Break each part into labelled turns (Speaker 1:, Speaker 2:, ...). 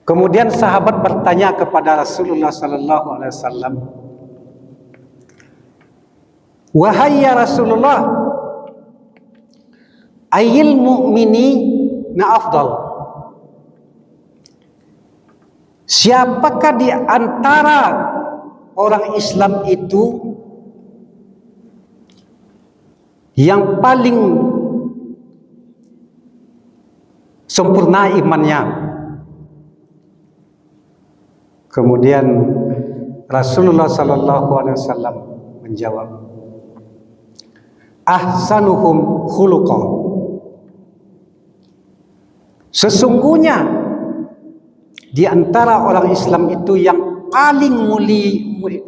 Speaker 1: Kemudian sahabat bertanya kepada Rasulullah sallallahu alaihi wasallam, "Wahai ya Rasulullah, ayyul mu'mini afdal?" Siapakah di antara orang Islam itu yang paling sempurna imannya? Kemudian Rasulullah sallallahu alaihi wasallam menjawab, "Ahsanuhum khuluqa." Sesungguhnya di antara orang Islam itu yang paling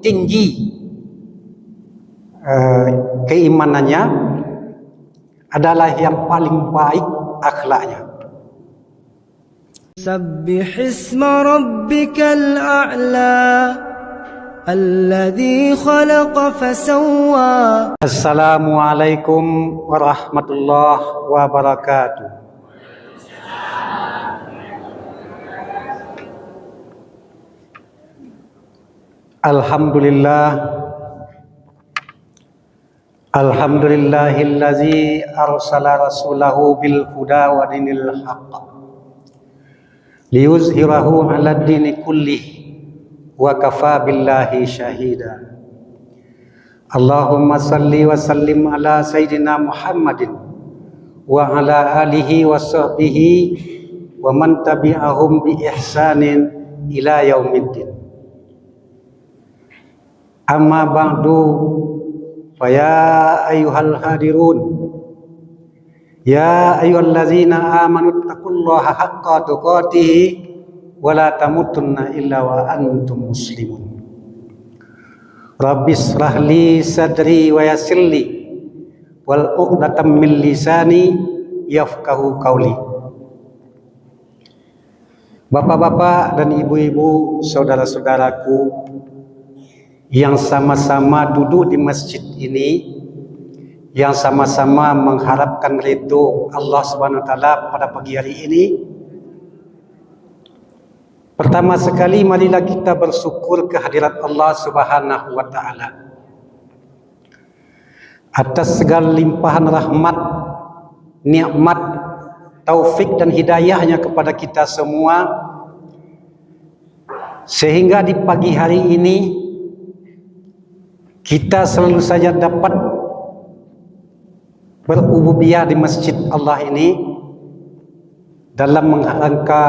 Speaker 1: tinggi keimanannya adalah yang paling baik akhlaknya.
Speaker 2: Sabbih isma rabbikal a'la alladhi khalaqa fasawwa.
Speaker 1: Assalamualaikum warahmatullahi wabarakatuh. Alhamdulillahillazi arsala rasulahu bil huda wa dinil haqq liyuzhirahu 'ala ad-dini kullih wa kafa billahi syahida. Allahumma salli wa sallim ala sayyidina Muhammadin wa ala alihi wa sahbihi wa man tabi'ahum bi ihsanin ila yaumiddin. Amma ba'du, faya ayyuhal hadirun, ya ayyuhallazina amanu taqullaha haqqa tuqatih wa la tamutunna illa wa antum muslimun. Rabbis rahli sadri wa yassirli wal 'uqdatam min lisani yafqahu qawli. Bapak-bapak dan ibu-ibu, saudara-saudaraku yang sama-sama duduk di masjid ini, yang sama-sama mengharapkan ridho Allah Subhanahu wa taala pada pagi hari ini. Pertama sekali marilah kita bersyukur kehadirat Allah Subhanahu wa taala atas segala limpahan rahmat, nikmat, taufik dan hidayahnya kepada kita semua, sehingga di pagi hari ini kita selalu saja dapat berububiyah di masjid Allah ini dalam rangka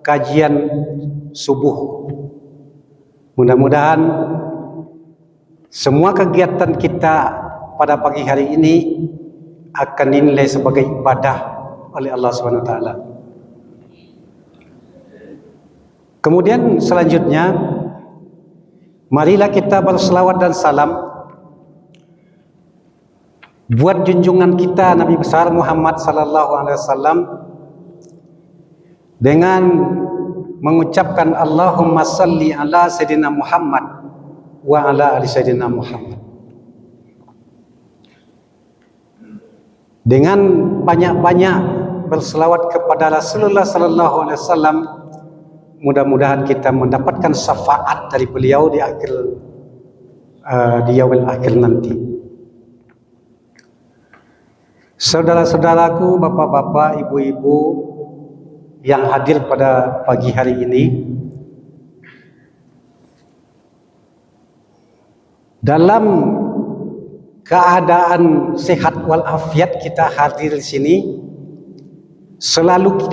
Speaker 1: kajian subuh. Mudah-mudahan semua kegiatan kita pada pagi hari ini akan dinilai sebagai ibadah oleh Allah Subhanahu wa taala. Kemudian selanjutnya, marilah kita berselawat dan salam buat junjungan kita Nabi besar Muhammad sallallahu alaihi wasallam dengan mengucapkan Allahumma salli ala sayyidina Muhammad wa ala ali sayyidina Muhammad. Dengan banyak-banyak berselawat kepada Rasulullah sallallahu alaihi wasallam, mudah-mudahan kita mendapatkan syafaat dari beliau di yaumil akhir nanti. Saudara-saudaraku, bapak-bapak, ibu-ibu yang hadir pada pagi hari ini, dalam keadaan sehat walafiat kita hadir di sini, selalu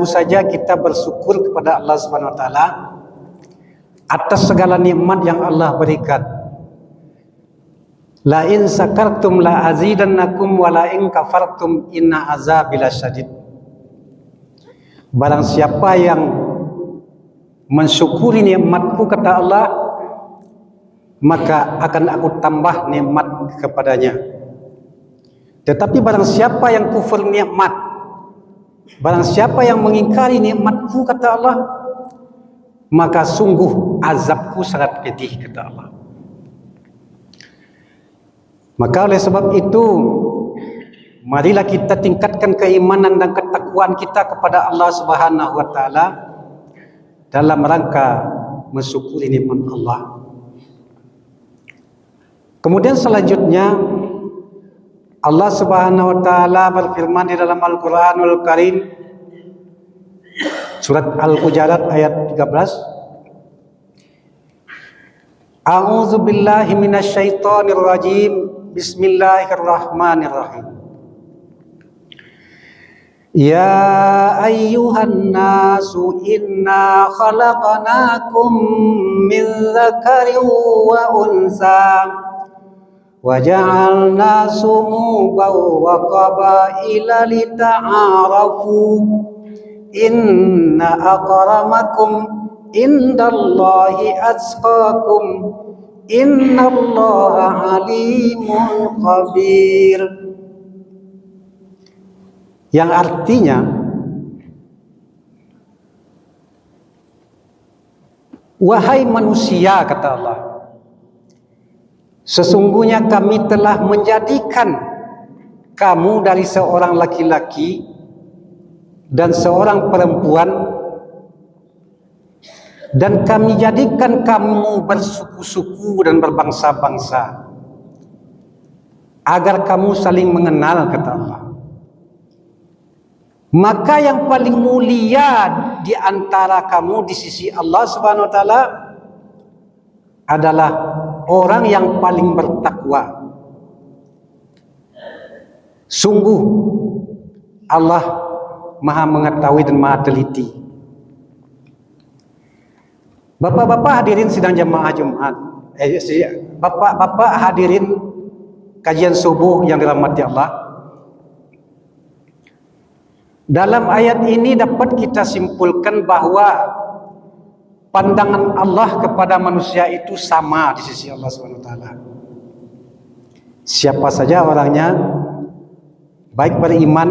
Speaker 1: saja kita bersyukur kepada Allah Subhanahu wa taala atas segala nikmat yang Allah berikan. La in sakartum la azidannakum wa la in kafartum inna azabi lasyadid. Barang siapa yang mensyukuri nikmatku, kata Allah, maka akan aku tambah nikmat kepadanya. Tetapi barang siapa yang kufur nikmat, barang siapa yang mengingkari nikmatku, kata Allah, maka sungguh azabku sangat pedih, kata Allah. Maka oleh sebab itu, marilah kita tingkatkan keimanan dan ketakwaan ketakwaan kita kepada Allah Subhanahu wa taala dalam rangka mensyukuri nikmat Allah. Kemudian selanjutnya Allah Subhanahu wa taala berfirman di dalam Al-Qur'anul Karim surat Al-Hujurat ayat 13. A'udzu billahi minasyaitonir rajim. Bismillahirrahmanirrahim. Ya ayyuhan nasu inna khalaqnakum min dzakarin wa unsa وَجَعَلْنَا شُعُوبًا وَقَبَائِلَ لِتَعَارَفُوا إِنَّ أَكْرَمَكُمْ عِندَ اللَّهِ أَتْقَاكُمْ إِنَّ اللَّهَ عَلِيمٌ خَبِيرٌ. Yang artinya, wahai manusia, kata Allah, sesungguhnya kami telah menjadikan kamu dari seorang laki-laki dan seorang perempuan, dan kami jadikan kamu bersuku-suku dan berbangsa-bangsa agar kamu saling mengenal, kata Allah. Maka yang paling mulia di antara kamu di sisi Allah Subhanahu wa taala adalah orang yang paling bertakwa. Sungguh Allah Maha mengetahui dan Maha teliti. Bapak-bapak hadirin sidang jamaah Jumat, bapak-bapak hadirin kajian subuh yang dirahmati Allah. Dalam ayat ini dapat kita simpulkan bahwa pandangan Allah kepada manusia itu sama di sisi Allah SWT. Siapa saja orangnya, baik beriman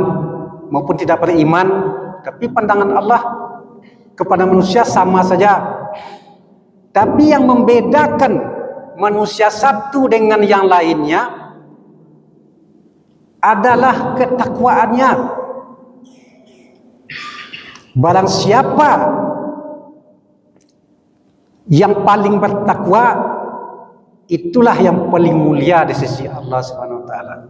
Speaker 1: maupun tidak beriman, tapi pandangan Allah kepada manusia sama saja. Tapi yang membedakan manusia satu dengan yang lainnya adalah ketakwaannya. Barang siapa yang paling bertakwa, itulah yang paling mulia di sisi Allah Subhanahu wa taala.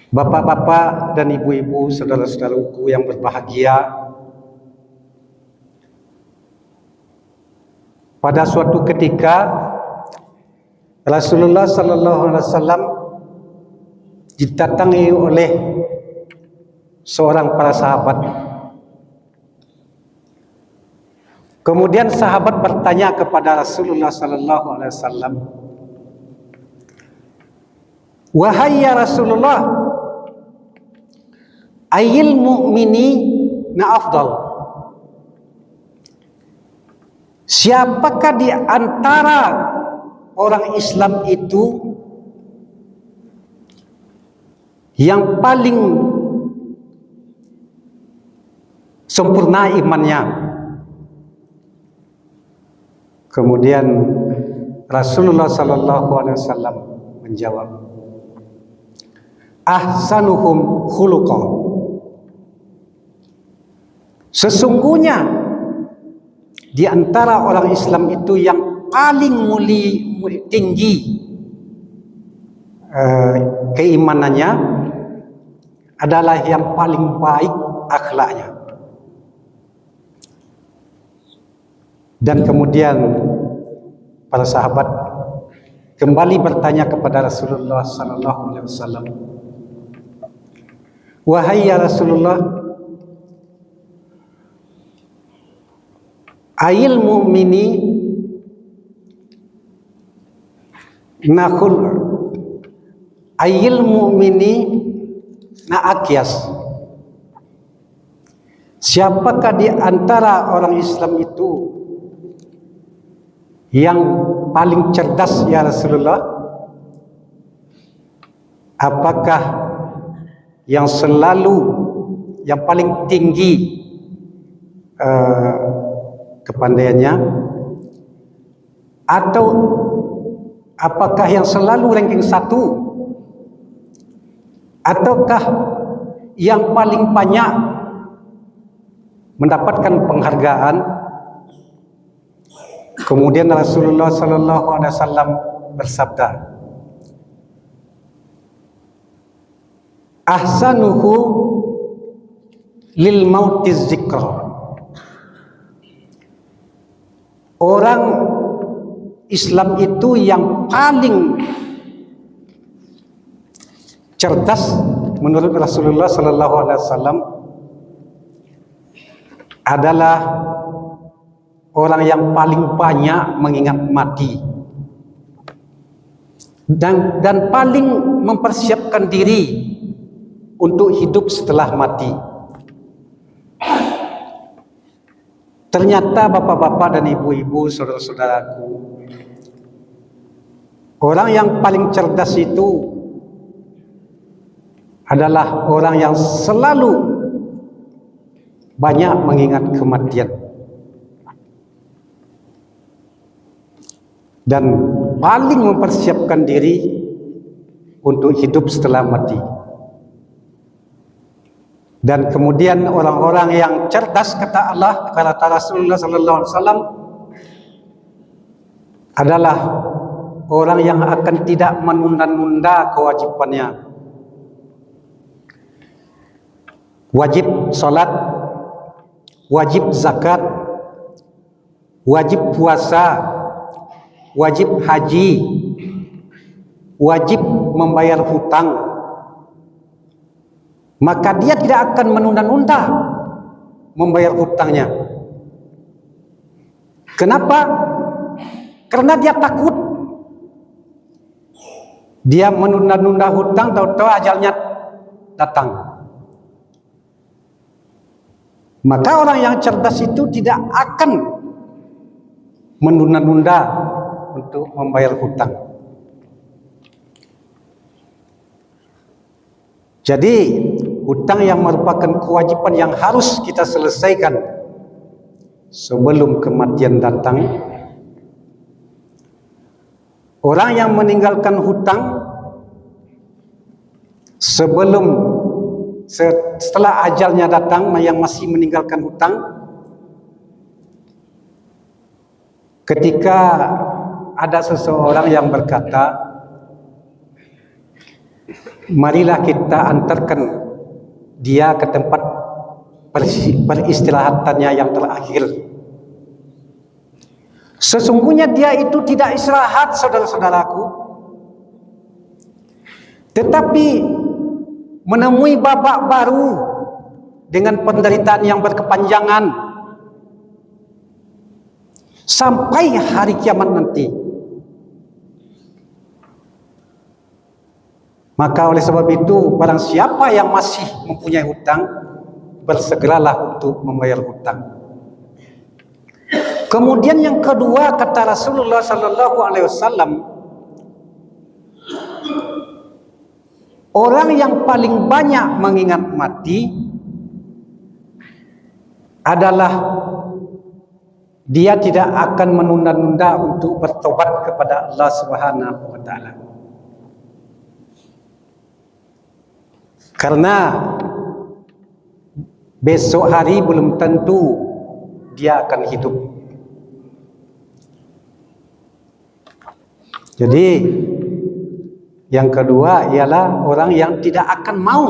Speaker 1: Bapak-bapak dan ibu-ibu, saudara-saudaraku yang berbahagia, pada suatu ketika Rasulullah sallallahu alaihi wasallam didatangi oleh seorang para sahabat. Kemudian sahabat bertanya kepada Rasulullah sallallahu alaihi wasallam, "Wahai ya Rasulullah, ayyul mu'minina afdal?" Siapakah di antara orang Islam itu yang paling sempurna imannya? Kemudian Rasulullah sallallahu alaihi wasallam menjawab, "Ahsanuhum khuluqa." Sesungguhnya di antara orang Islam itu yang paling tinggi keimanannya adalah yang paling baik akhlaknya. Dan kemudian para sahabat kembali bertanya kepada Rasulullah sallallahu alaihi wasallam, "Wahai ya Rasulullah, ayil mu'mini nakul ayil mu'mini na'akyas." Siapakah di antara orang Islam itu yang paling cerdas ya Rasulullah? Apakah yang selalu, yang paling tinggi kepandaiannya, atau apakah yang selalu ranking 1, ataukah yang paling banyak mendapatkan penghargaan. Kemudian Rasulullah sallallahu alaihi wasallam bersabda, ahsanuhu lil mautiz zikra. Orang Islam itu yang paling cerdas menurut Rasulullah sallallahu alaihi wasallam adalah orang yang paling banyak mengingat mati dan paling mempersiapkan diri untuk hidup setelah mati. Ternyata bapak-bapak dan ibu-ibu, saudara-saudaraku, orang yang paling cerdas itu adalah orang yang selalu banyak mengingat kematian dan paling mempersiapkan diri untuk hidup setelah mati. Dan kemudian orang-orang yang cerdas, kata Allah, kata Rasulullah sallallahu alaihi wasallam, adalah orang yang akan tidak menunda-nunda kewajibannya. Wajib salat, wajib zakat, wajib puasa, wajib haji, wajib membayar hutang. Maka dia tidak akan menunda-nunda membayar hutangnya. Kenapa? Karena dia takut. Dia menunda-nunda hutang, tahu-tahu ajalnya datang. Maka orang yang cerdas itu tidak akan menunda-nunda untuk membayar hutang. Jadi hutang yang merupakan kewajiban yang harus kita selesaikan sebelum kematian datang. Orang yang meninggalkan hutang setelah ajalnya datang, yang masih meninggalkan hutang, ketika ada seseorang yang berkata, marilah kita antarkan dia ke tempat peristirahatannya yang terakhir. Sesungguhnya dia itu tidak istirahat, saudara-saudaraku, tetapi menemui babak baru dengan penderitaan yang berkepanjangan sampai hari kiamat nanti. Maka oleh sebab itu, barang siapa yang masih mempunyai hutang, bersegeralah untuk membayar hutang. Kemudian yang kedua, kata Rasulullah sallallahu alaihi wasallam, orang yang paling banyak mengingat mati adalah dia tidak akan menunda-nunda untuk bertobat kepada Allah Subhanahu wa taala. Karena besok hari belum tentu dia akan hidup. Jadi yang kedua ialah orang yang tidak akan mau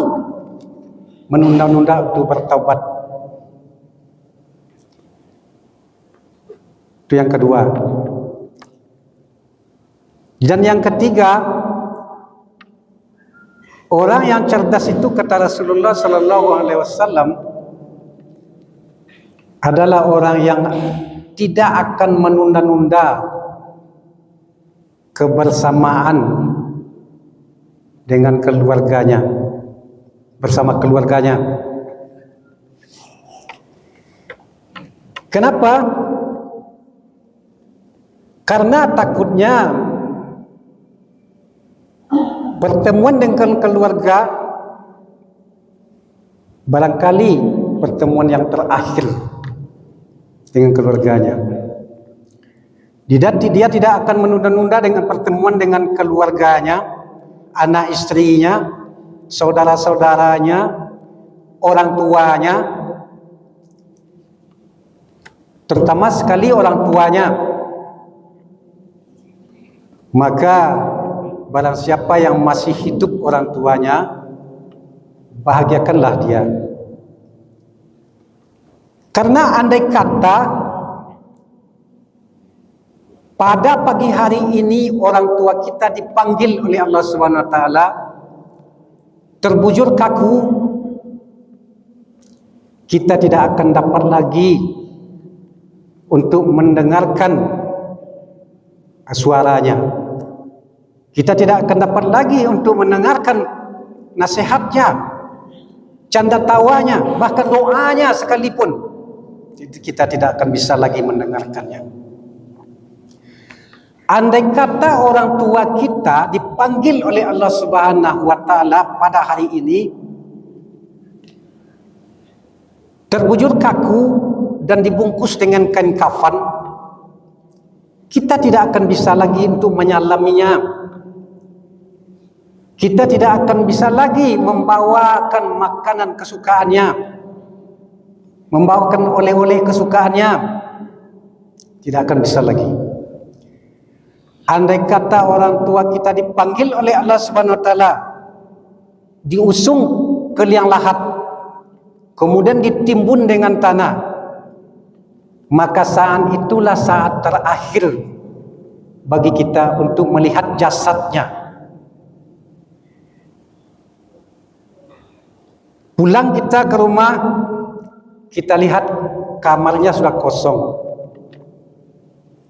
Speaker 1: menunda-nunda untuk bertaubat. Itu yang kedua. Dan yang ketiga, orang yang cerdas itu, kata Rasulullah sallallahu alaihi wasallam, adalah orang yang tidak akan menunda-nunda kebersamaan dengan keluarganya, bersama keluarganya. Kenapa? Karena takutnya pertemuan dengan keluarga barangkali pertemuan yang terakhir dengan keluarganya. Dia tidak akan menunda-nunda dengan pertemuan dengan keluarganya, anak istrinya, saudara-saudaranya, orang tuanya, terutama sekali orang tuanya, maka barang siapa yang masih hidup orang tuanya, bahagiakanlah dia. Karena andai kata pada pagi hari ini orang tua kita dipanggil oleh Allah Subhanahu wa taala, terbujur kaku, kita tidak akan dapat lagi untuk mendengarkan suaranya. Kita tidak akan dapat lagi untuk mendengarkan nasihatnya, canda tawanya, bahkan doanya sekalipun. Kita tidak akan bisa lagi mendengarkannya. Andai kata orang tua kita dipanggil oleh Allah Subhanahu wa taala pada hari ini, terbujur kaku dan dibungkus dengan kain kafan, kita tidak akan bisa lagi untuk menyalaminya. Kita tidak akan bisa lagi membawakan makanan kesukaannya, membawakan oleh-oleh kesukaannya. Tidak akan bisa lagi. Andai kata orang tua kita dipanggil oleh Allah Subhanahu wa taala, diusung ke liang lahat, kemudian ditimbun dengan tanah, maka saat itulah saat terakhir bagi kita untuk melihat jasadnya. Pulang kita ke rumah, kita lihat kamarnya sudah kosong,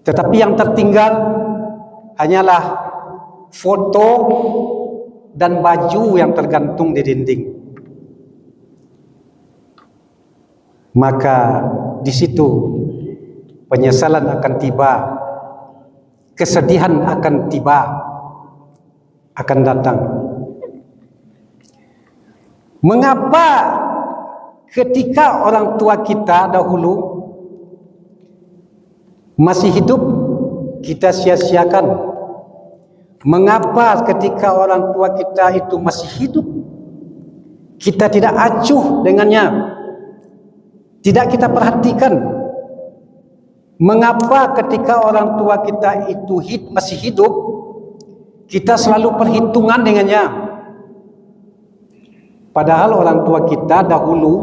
Speaker 1: tetapi yang tertinggal hanyalah foto dan baju yang tergantung di dinding. Maka di situ penyesalan akan tiba, kesedihan akan tiba, akan datang. Mengapa ketika orang tua kita dahulu masih hidup kita sia-siakan? Mengapa ketika orang tua kita itu masih hidup kita tidak acuh dengannya, tidak kita perhatikan? Mengapa ketika orang tua kita itu masih hidup kita selalu perhitungan dengannya? Padahal orang tua kita dahulu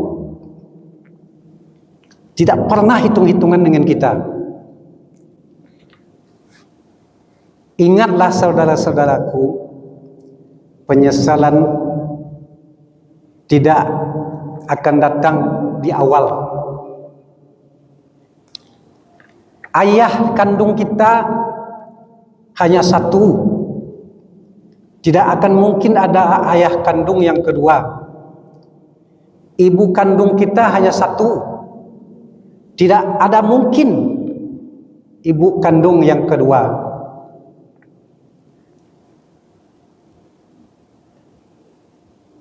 Speaker 1: tidak pernah hitung-hitungan dengan kita. Ingatlah saudara-saudaraku, penyesalan tidak akan datang di awal. Ayah kandung kita hanya satu. Tidak akan mungkin ada ayah kandung yang kedua. Ibu kandung kita hanya satu. Tidak ada mungkin ibu kandung yang kedua.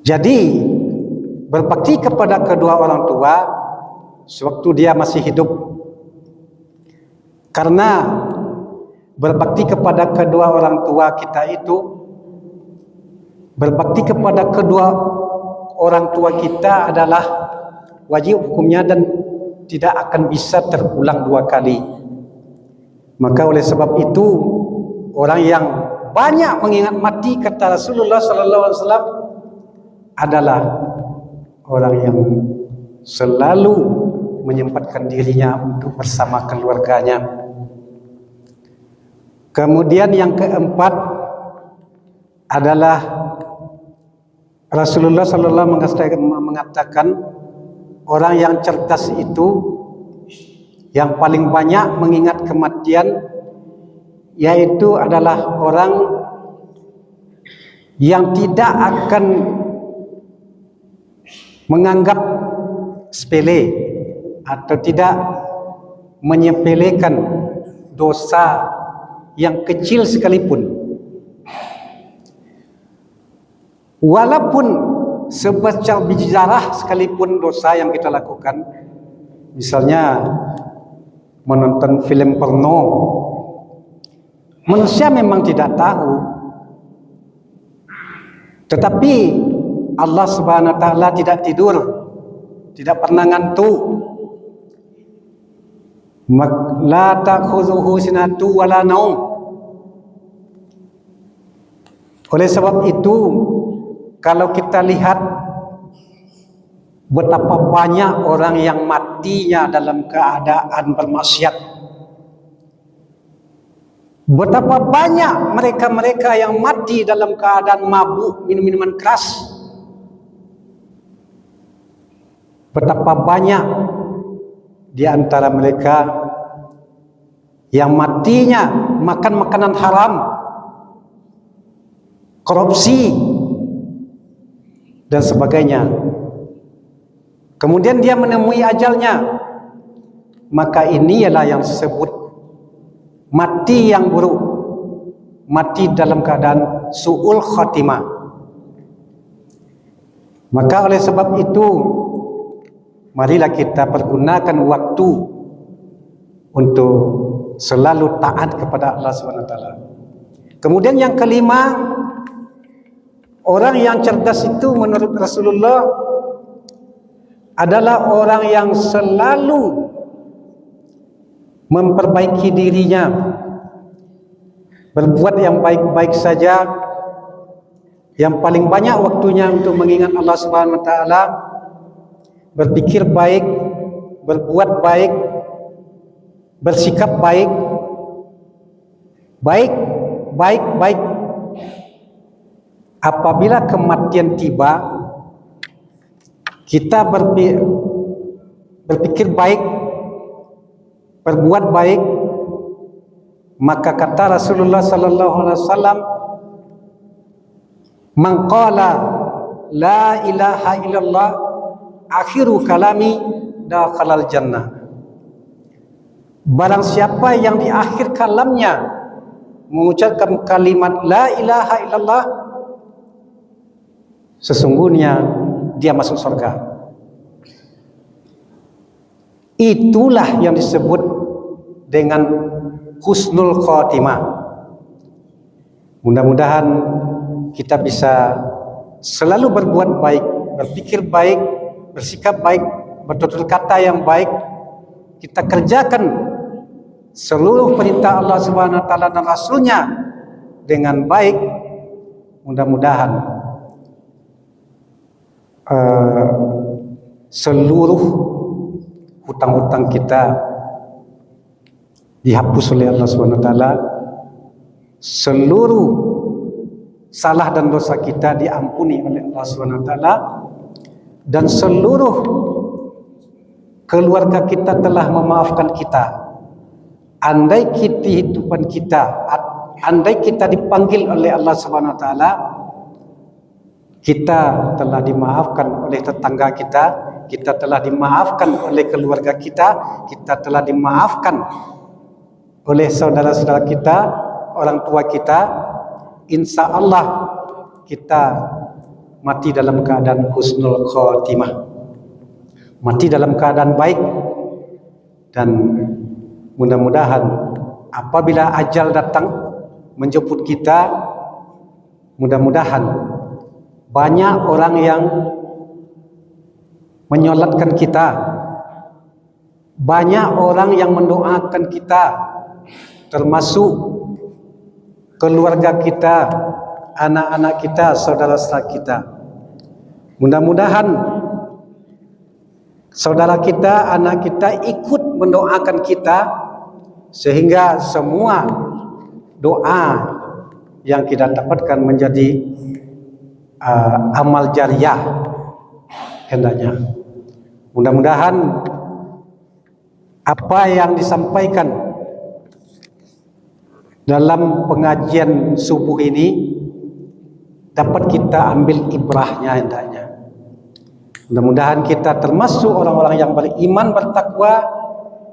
Speaker 1: Jadi berbakti kepada kedua orang tua sewaktu dia masih hidup. Karena berbakti kepada kedua orang tua kita itu, berbakti kepada kedua orang tua kita adalah wajib hukumnya dan tidak akan bisa terulang dua kali. Maka oleh sebab itu orang yang banyak mengingat mati, kata Rasulullah sallallahu alaihi wasallam, adalah orang yang selalu menyempatkan dirinya untuk bersama keluarganya. Kemudian yang keempat adalah Rasulullah sallallahu alaihi wasallam mengatakan orang yang cerdas itu yang paling banyak mengingat kematian, yaitu adalah orang yang tidak akan menganggap sepele atau tidak menyepelekan dosa yang kecil sekalipun, walaupun sebesar biji zarah sekalipun dosa yang kita lakukan. Misalnya menonton film porno, manusia memang tidak tahu, tetapi Allah Subhanahu wa taala tidak tidur. tidak pernah ngantuk. La ta'khudhuhu sinatu wala naum. Oleh sebab itu, kalau kita lihat betapa banyak orang yang matinya dalam keadaan bermaksiat, betapa banyak mereka-mereka yang mati dalam keadaan mabuk, minum minuman keras, betapa banyak di antara mereka yang matinya makan makanan haram, korupsi dan sebagainya. Kemudian dia menemui ajalnya, maka ini ialah yang disebut mati yang buruk, mati dalam keadaan su'ul khatimah. Maka oleh sebab itu, marilah kita pergunakan waktu untuk selalu taat kepada Allah SWT. Kemudian yang kelima, orang yang cerdas itu menurut Rasulullah adalah orang yang selalu memperbaiki dirinya, berbuat yang baik-baik saja, yang paling banyak waktunya untuk mengingat Allah Subhanahu wa taala, berpikir baik, berbuat baik, bersikap baik, baik. Apabila kematian tiba, kita berpikir baik, berbuat baik, maka kata Rasulullah sallallahu alaihi wasallam, "Man qala la ilaha illallah akhiru kalami dakhalal jannah." Barang siapa yang di akhir kalamnya mengucapkan kalimat la ilaha illallah, sesungguhnya dia masuk surga. Itulah yang disebut dengan husnul khatimah. Mudah-mudahan kita bisa selalu berbuat baik, berpikir baik, bersikap baik, bertutur kata yang baik. Kita kerjakan seluruh perintah Allah Subhanahu wa taala dan Rasulnya dengan baik. Mudah-mudahan seluruh hutang-hutang kita dihapus oleh Allah Subhanahu wa taala, seluruh salah dan dosa kita diampuni oleh Allah Subhanahu wa taala, dan seluruh keluarga kita telah memaafkan kita. Andai kehidupan kita, andai kita dipanggil oleh Allah Subhanahu wa taala, kita telah dimaafkan oleh tetangga kita, kita telah dimaafkan oleh keluarga kita, kita telah dimaafkan oleh saudara-saudara kita, orang tua kita. Insya Allah kita mati dalam keadaan husnul khatimah, mati dalam keadaan baik. Dan mudah-mudahan apabila ajal datang menjemput kita, mudah-mudahan banyak orang yang menyolatkan kita, banyak orang yang mendoakan kita, termasuk keluarga kita, anak-anak kita, saudara-saudara kita. Mudah-mudahan saudara kita, anak kita ikut mendoakan kita, sehingga semua doa yang kita dapatkan menjadi amal jariah hendaknya. Mudah-mudahan apa yang disampaikan dalam pengajian subuh ini dapat kita ambil ibrahnya hendaknya. Mudah-mudahan kita termasuk orang-orang yang beriman, bertakwa,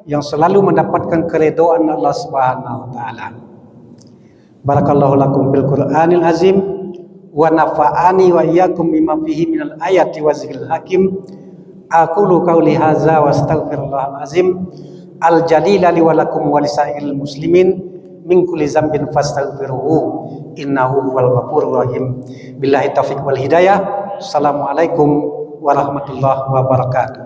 Speaker 1: yang selalu mendapatkan keridhaan Allah Subhanahu wa taala. Barakallahu lakum bil Qur'anil azim wa nafa'ani wa iyyakum bima fihi minal ayati wa zikril hakim. Aqulu qauli hadza wa astaghfirullahal azim al jalila li wa lakum wa lisairil muslimin min kulli dzambin fastaghfiruhu innahu huwal ghafurur rahim. Billahi taufiq wal hidayah. Assalamualaikum warahmatullahi wabarakatuh.